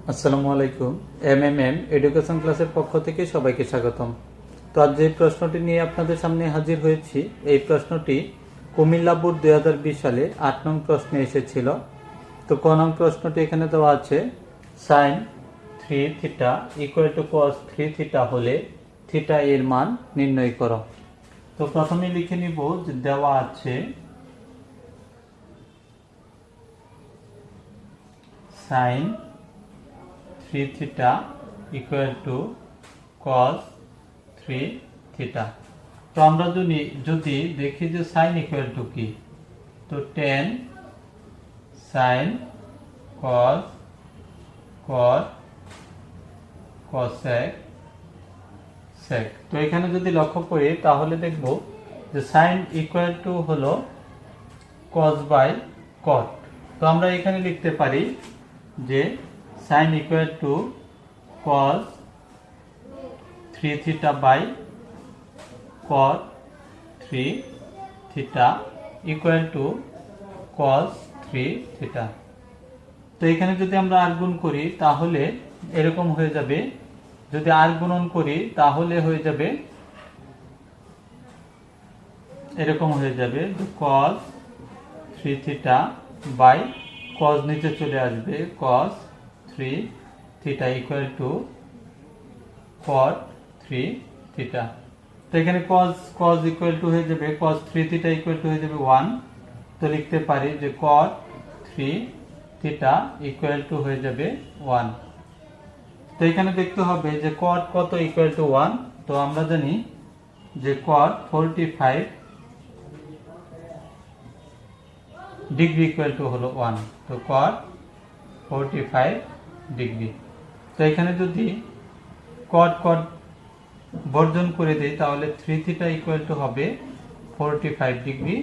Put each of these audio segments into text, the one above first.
আসসালামু আলাইকুম। এমএমএম এডুকেশন ক্লাসের পক্ষ থেকে সবাইকে স্বাগতম। তো আজ যে প্রশ্নটি নিয়ে আপনাদের সামনে হাজির হয়েছি, এই প্রশ্নটি কুমিল্লা বোর্ড 2020 সালে 8 নং প্রশ্নে এসেছিল। তো ক নং প্রশ্নটি এখানে দেওয়া আছে, sine 3 theta equal to cos 3 theta হলে থিটা এর মান নির্ণয় করো। তো প্রথমে লিখে নিব যে দেওয়া আছে sine 3 theta equal to cos 3 theta। তো আমরা যদি দেখি যে sin equal to কি, তো tan sin cos cosec sec। তো এখানে যদি লক্ষ্য করি তাহলে দেখব যে sin equal to হলো cos by cot। তো আমরা এখানে লিখতে পারি যে sin equal to cos 3 theta by cot 3 theta equal to cos 3 theta। তো এখানে যদি আমরা r গুণ করি তাহলে এরকম হয়ে যাবে, যদি r গুণন করি তাহলে হয়ে যাবে এরকম হয়ে যাবে cos 3 theta by cos নিচে চলে আসবে cos 3 theta equal to cot 3 theta। তো এখানে cos equal to হয়ে যাবে cos 3 theta equal to হয়ে যাবে 1। তো লিখতে পারি যে cot 3 theta equal to হয়ে যাবে 1। তো এখানে দেখতে হবে যে cot কত equal to 1। তো আমরা জানি যে cot 45 ডিগ্রি ইকুয়াল টু হলো 1। তো cot 45 ডিগ্রি। তো এখানে যদি cot বর্জন করে দেই তাহলে 3 থিটা ইকুয়াল টু হবে 45 ডিগ্রি।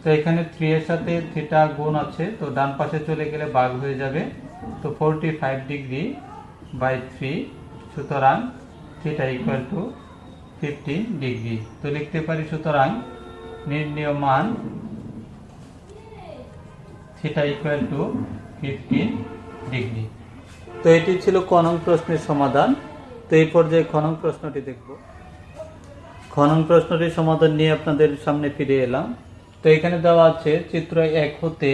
তো এখানে 3 এর সাথে থিটা গুণ আছে, তো ডান পাশে চলে গেলে ভাগ হয়ে যাবে। তো 45 ডিগ্রি বাই 3, সুতরাং থিটা ইকুয়াল টু 15 ডিগ্রি। তো লিখতে পারি সুতরাং নির্ণেয় মান থিটা ইকুয়াল টু 15 ডিগ্রি। তো এটি ছিল ক নং প্রশ্নের সমাধান। তো এই পর্যায়ে খ নং প্রশ্নটি দেখব। খ নং প্রশ্নটির সমাধান নিয়ে আপনাদের সামনে ফিরে এলাম। তো এখানে দেওয়া আছে চিত্র 1 হতে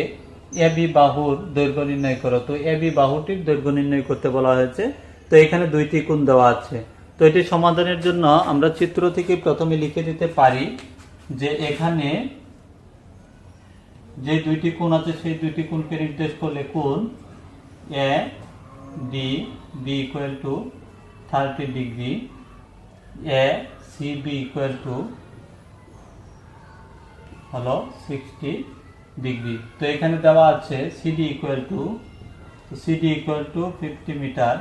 এবি বাহুর দৈর্ঘ্য নির্ণয় করো। তো এবি বাহুটির দৈর্ঘ্য নির্ণয় করতে বলা হয়েছে। তো এখানে দুইটি কোণ দেওয়া আছে। তো এটি সমাধানের জন্য আমরা চিত্র থেকে প্রথমে লিখে দিতে পারি যে এখানে যে দুইটি কোণ আছে সেই দুইটি কোণকে নির্দেশ করলে কোণ A D B equal to 30 degree, A C B equal to হলো 60 ডিগ্রি। তো এখানে দেওয়া আছে সিডি ইকুয়াল টু 50 মিটার।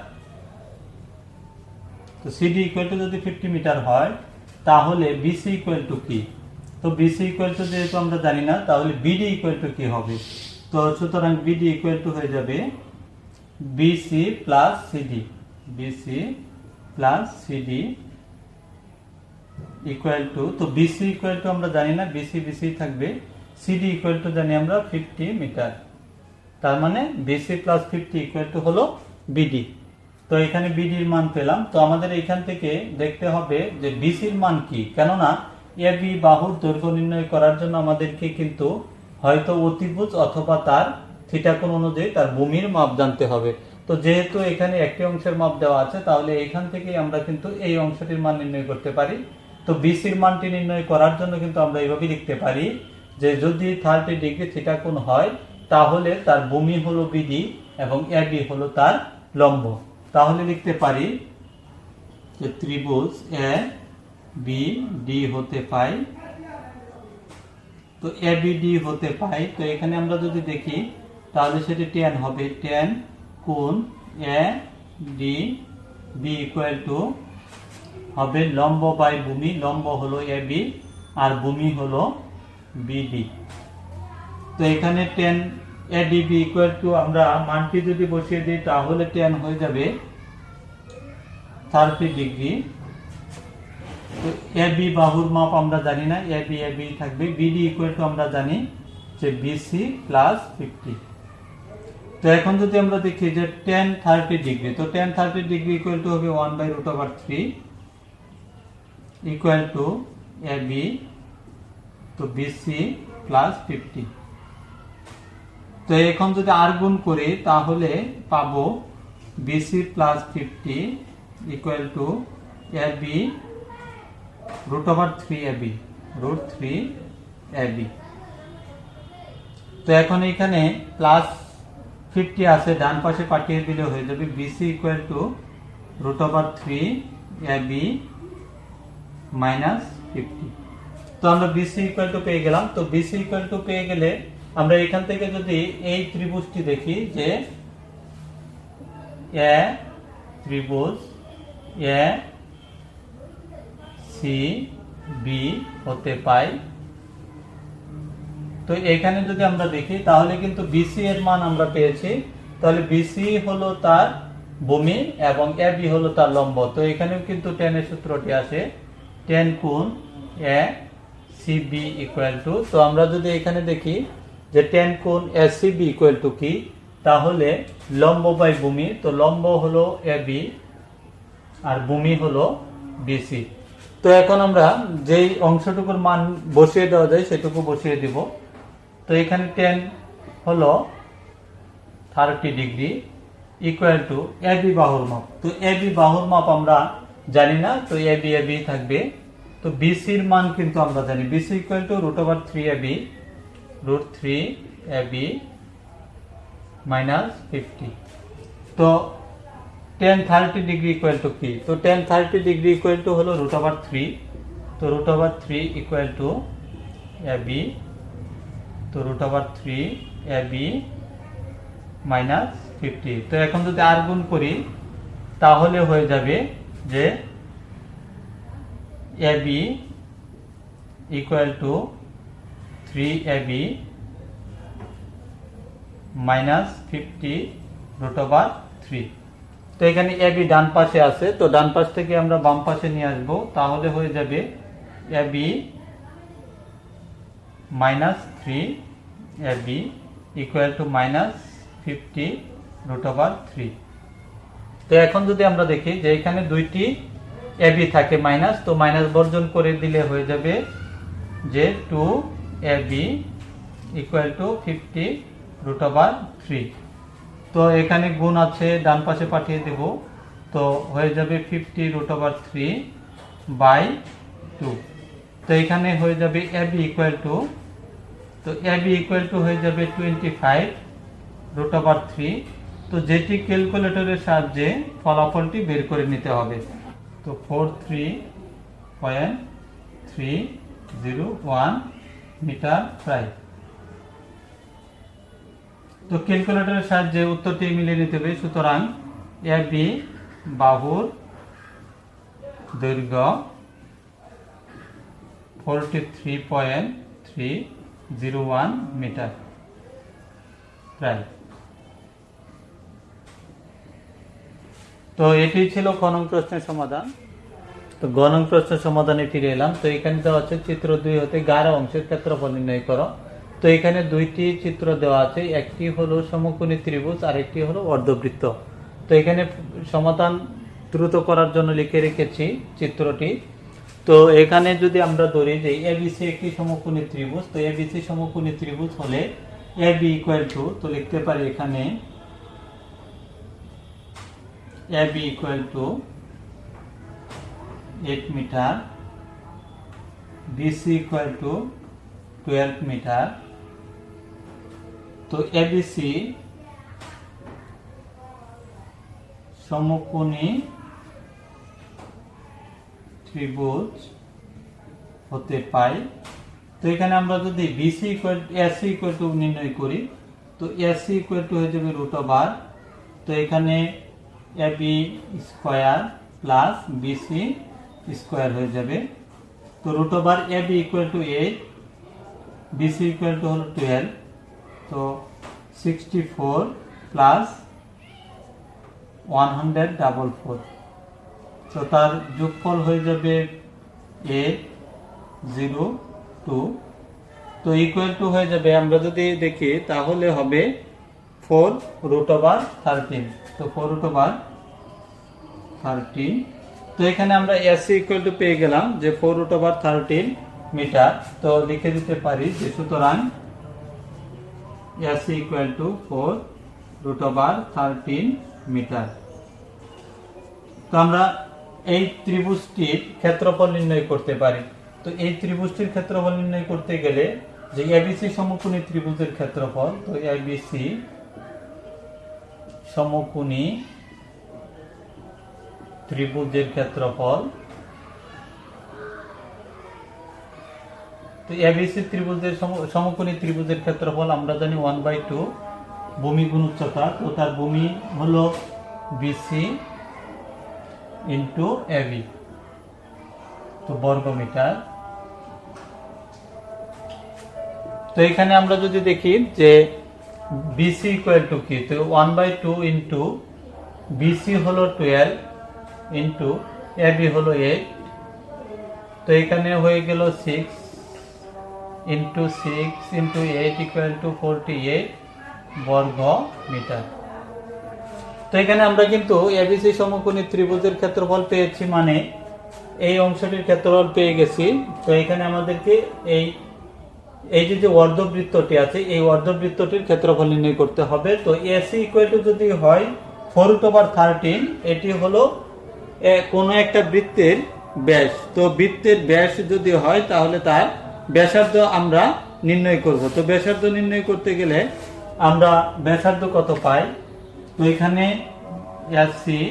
তো সিডি ইকুয়াল টু যদি 50 মিটার হয় তাহলে বিসি ইকুয়াল টু কি? তো বিসি ইকুয়াল টু যেহেতু আমরা জানি না, তাহলে বিডি ইকুয়াল টু কি হবে? তো সুতরাং বিডি ইকুয়াল টু হয়ে যাবে BC plus CD, BC plus CD equal to, তো বিসি ইকুয়াল টু আমরা জানি না, বিসি থাকবে, সিডি ইকুয়াল টু জানি আমরা 50 মিটার। তার মানে বিসি প্লাস 50 ইকুয়াল টু হলো বিডি। তো এখানে বিডির মান পেলাম। তো আমাদের এখান থেকে দেখতে হবে যে বিসির মান কি, কেননা এবি বাহুর দৈর্ঘ্য নির্ণয় করার জন্য আমাদেরকে কিন্তু হয়তো অতিভুজ অথবা তার থিটা কোণ অনুযায়ী তার ভূমির মাপ জানতে হবে। তো যেহেতু এখানে একটি অংশের মাপ দেওয়া আছে, তাহলে এখান থেকে আমরা কিন্তু এই অংশটির মান নির্ণয় করতে পারি। তো বিসির মানটি নির্ণয় করার জন্য কিন্তু আমরা এইভাবে লিখতে পারি যে যদি 30 ডিগ্রি থিটা কোণ হয় তাহলে তার ভূমি হলো বিডি এবং এবি হলো তার লম্ব। তাহলে লিখতে পারি যে ত্রিভুজ এ বি ডি হতে পাই, তো এ বি ডি হতে পাই। তো এখানে আমরা যদি দেখি তাহলে সেটি tan হবে, tan কোণ A D B equal to হবে লম্ব বাই ভূমি, লম্ব হলো এ বি আর ভূমি হলো বিডি। তো এখানে tan A D B equal to আমরা মানটি যদি বসিয়ে দিই তাহলে tan হয়ে যাবে 30 ডিগ্রি। তো এবি বাহুর মাপ আমরা জানি না, এবি থাকবে, বিডি ইকুয়াল টু আমরা জানি যে বিসি প্লাস 50। তো তো এখন যদি আমরা দেখি যে tan 30 ডিগ্রি, তো tan 30 ডিগ্রি ইকুয়াল টু হবে 1/√3 ইকুয়াল টু AB, তো BC প্লাস 50। তো এখন যদি আর গুণ করি তাহলে পাবো BC plus 50 equal to AB √3AB, √3AB। তো এখন এখানে প্লাস 50 আছে, ডান পাশে পাঠিয়ে দিলে হয়ে যাবে BC equal two √3AB minus 50। তো আমরা BC ইকুয়াল টু পেয়ে গেলাম। তো BC ইকুয়াল টু পেয়ে গেলে আমরা এখান থেকে যদি এই ত্রিভুজটি দেখি যে এ ত্রিভুজ এ সি বি হতে পাই, তো এখানে যদি আমরা দেখি তাহলে কিন্তু BC এর মান আমরা পেয়েছি। তাহলে BC হলো তার ভূমি এবং AB হলো তার লম্ব। তো এখানেও কিন্তু tan এর সূত্রটি আসে, tan কোণ এ CB ইকুয়াল টু, তো আমরা যদি এখানে দেখি যে tan কোণ ACB ইকুয়াল টু কি, তাহলে লম্ব বাই ভূমি, তো লম্ব হলো AB আর ভূমি হলো BC। তো এখন আমরা যেই অংশটুকুর মান বসিয়ে দেওয়া যায় সেটুকু বসিয়ে দিব। তো এখানে tan হলো 30 ডিগ্রি ইকুয়াল টু AB বাহুর মাপ। তো AB বাহুর মাপ আমরা জানি না, তো AB থাকবে। তো BC এর মান কিন্তু আমরা জানি, BC equal two √3AB, √3AB minus 50। তো tan 30 ডিগ্রি ইকুয়াল টু কি, তো tan 30 ডিগ্রি ইকুয়াল টু হলো √3, তো √3 ইকুয়াল টু AB, তো √3AB মাইনাস 50। তো এখন যদি আর গুণ করি তাহলে হয়ে যাবে যে AB equal two 3AB minus 50 √3। তো এখানে AB ডান পাশে আছে, তো ডান পাশ থেকে আমরা বাম পাশে নিয়ে আসব, তাহলে হয়ে যাবে AB minus 3AB equal to minus 50 √3। তো এখন যদি আমরা দেখি যে এখানে দুইটি AB থাকে মাইনাস, তো মাইনাস বর্জন করে দিলে হয়ে যাবে যে 2AB ইকুয়াল টু 50 √3। তো এখানে গুণ আছে, ডান পাশে পাঠিয়ে দেব, তো হয়ে যাবে 50 √3 বাই 2। তো এখানে হয়ে যাবে AB ইকুয়াল টু, তো AB ইকুয়াল টু হয়ে যাবে 25 √3। তো যেটি ক্যালকুলেটরের সাহায্যে ফলাফলটি বের করে নিতে হবে। তো 43.301 মিটার প্রায়। তো ক্যালকুলেটরের সাহায্যে উত্তরটি মিলিয়ে নিতে হবে। সুতরাং AB বাহুর দৈর্ঘ্য 43.301 মিটার প্রায়। তো এটি ছিল খ নং প্রশ্নের সমাধান। তো গ নং প্রশ্নের সমাধানে ফিরে এলাম। তো এখানে দেওয়া আছে চিত্র 2 হতে 11 অংশের ক্ষেত্রফল নির্ণয় করো। তো এখানে দুইটি চিত্র দেওয়া আছে, একটি হলো সমকোণী ত্রিভুজ আর একটি হলো অর্ধবৃত্ত। তো এখানে সমাধান দ্রুত করার জন্য লিখে রেখেছি চিত্রটি। তো এখানে যদি আমরা ধরি যে ABC একটি সমকোণী ত্রিভুজ, তো ABC সমকোণী ত্রিভুজ হলে AB ইকুয়াল টু, তো লিখতে পারি এখানে AB equal to 8 metre, BC equal to 12 metre. তো ABC সমকোণী ত্রিভুজ হতে পাই। তো এখানে আমরা যদি BC equal AC equal to নির্ণয় করি, তো AC ইকুয়াল টু হয়ে যাবে √, তো এখানে AB square plus BC square হয়ে যাবে। তো √AB equal to 8, BC equal to হলো 12, তো 64 প্লাস 144, তো তার যোগফল হয়ে যাবে 802। তো ইকুয়াল টু হয়ে যাবে, আমরা যদি দেখি তাহলে হবে 4√13। তো 4√13। তো এখানে আমরা এসি ইকুয়াল টু পেয়ে গেলাম যে 4√13 মিটার। তো লিখে দিতে পারি যে সুতরাং এসি ইকুয়াল টু 4√13 মিটার। তো আমরা এই ত্রিভুজটির ক্ষেত্রফল নির্ণয় করতে পারি। তো এই ত্রিভুজটির ক্ষেত্রফল নির্ণয় করতে গেলে যে এবিসি সমকোণী ত্রিভুজের ক্ষেত্রফল, তো এবিসি সমকোণী ত্রিভুজের ক্ষেত্রফল, তো এবিসি ত্রিভুজের সমকোণী ত্রিভুজের ক্ষেত্রফল আমরা জানি 1/2 ভূমি গুণ উচ্চতা। তো তার ভূমি হলো বিসি ইন্টু এবি, তো বর্গ মিটার। তো এখানে আমরা যদি দেখি যে বিসি ইকুয়াল টু কি, তো 1/2 ইন্টু বিসি হলো 12 ইন্টু এবি হলো 8। তো এখানে হয়ে গেল 6 ইন্টু 6 ইন্টু 8 ইকুয়াল টু 48 বর্গ মিটার। তো এখানে আমরা কিন্তু এবিসি সমকোণী ত্রিভুজের ক্ষেত্রফল পেয়েছি, মানে এই অংশটির ক্ষেত্রফল পেয়ে গেছি। তো এখানে আমাদেরকে এই যে অর্ধবৃত্তটি আছে, এই অর্ধবৃত্তটির ক্ষেত্রফল নির্ণয় করতে হবে। তো এসি ইকুয়াল টু যদি হয় 4√13, এটি হলো কোনো একটা বৃত্তের ব্যাস। তো বৃত্তের ব্যাস যদি হয় তাহলে তার ব্যাসার্ধ আমরা নির্ণয় করব। তো ব্যাসার্ধ নির্ণয় করতে গেলে আমরা ব্যাসার্ধ কত পাই, তো এখানে এসি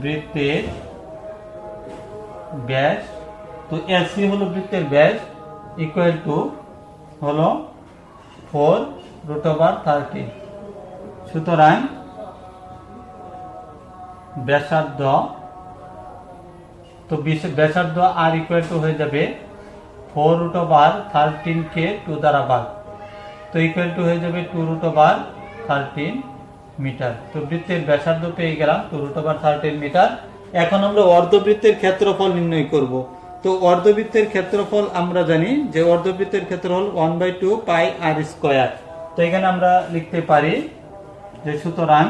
বৃত্তের ব্যাস, তো এসি হলো বৃত্তের ব্যাস ইকুয়াল টু হলো 4√13। সুতরাং ব্যাসার্ধ, তো ব্যাসার্ধ আর ইকুয়াল টু হয়ে যাবে 4√13 কে 2 দ্বারা ভাগ, তো ইকুয়াল টু হয়ে যাবে 2√13 মিটার। তো বৃত্তের ব্যাসার্ধ পেয়ে গেলাম 2√13 মিটার। এখন আমরা অর্ধবৃত্তের ক্ষেত্রফল নির্ণয় করব। তো অর্ধবৃত্তের ক্ষেত্রফল আমরা জানি যে অর্ধবৃত্তের ক্ষেত্রফল 1/2 পাই আর স্কয়ার। তো এখানে আমরা লিখতে পারি যে সুতরাং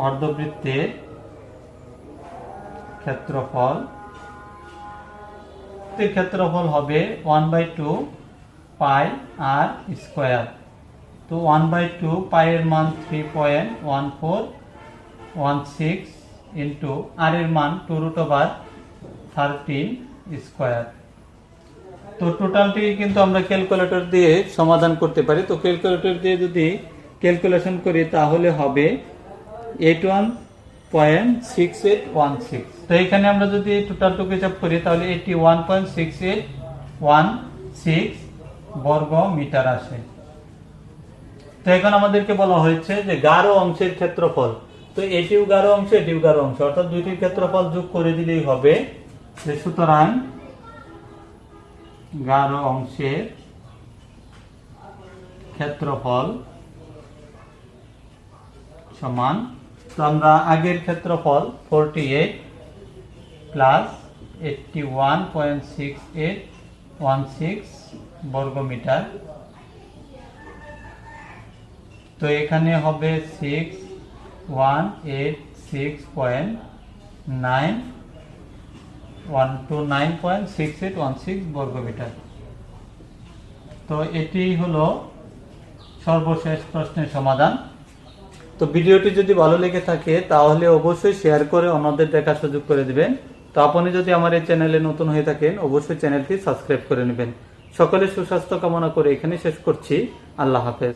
অর্ধবৃত্তের ক্ষেত্রফল হবে 1/2 পাই আর স্কয়ার। তো 1/2 পাই এর মান 3.1416 ইন্টু আর এর মান 2√13 স্কয়ার। তো টোটালটি কিন্তু আমরা ক্যালকুলেটর দিয়ে সমাধান করতে পারি। তো ক্যালকুলেটর দিয়ে যদি ক্যালকুলেশন করি তাহলে হবে 81.6816। তো এখানে আমরা যদি টোটালটুকু হিসাব করি তাহলে 81.6816 বর্গ মিটার আসে। তো এখন আমাদেরকে বলা হয়েছে যে গাঢ় অংশের ক্ষেত্রফল। তো এটিও গাঢ় অংশ, এটিও গাঢ় অংশ, অর্থাৎ দুইটির ক্ষেত্রফল যোগ করে দিলেই হবে। যে সুতরাং গাঢ় অংশের ক্ষেত্রফল সমান, তো আমরা আগের ক্ষেত্রফল 48 প্লাস 81.6816 বর্গ মিটার। তো এখানে হবে 6186.916 বর্গ মিটার। তো এটি হলো সর্বশেষ প্রশ্নের সমাধান। তো ভিডিওটি যদি ভালো লেগে থাকে তাহলে অবশ্যই শেয়ার করে অন্যদের দেখার সুযোগ করে দিবেন। তো আপনি যদি আমার এই চ্যানেলে নতুন হয়ে থাকেন অবশ্যই চ্যানেলটি সাবস্ক্রাইব করে নেবেন। সকলের সুস্বাস্থ্য কামনা করে এখানে শেষ করছি। আল্লাহ হাফেজ।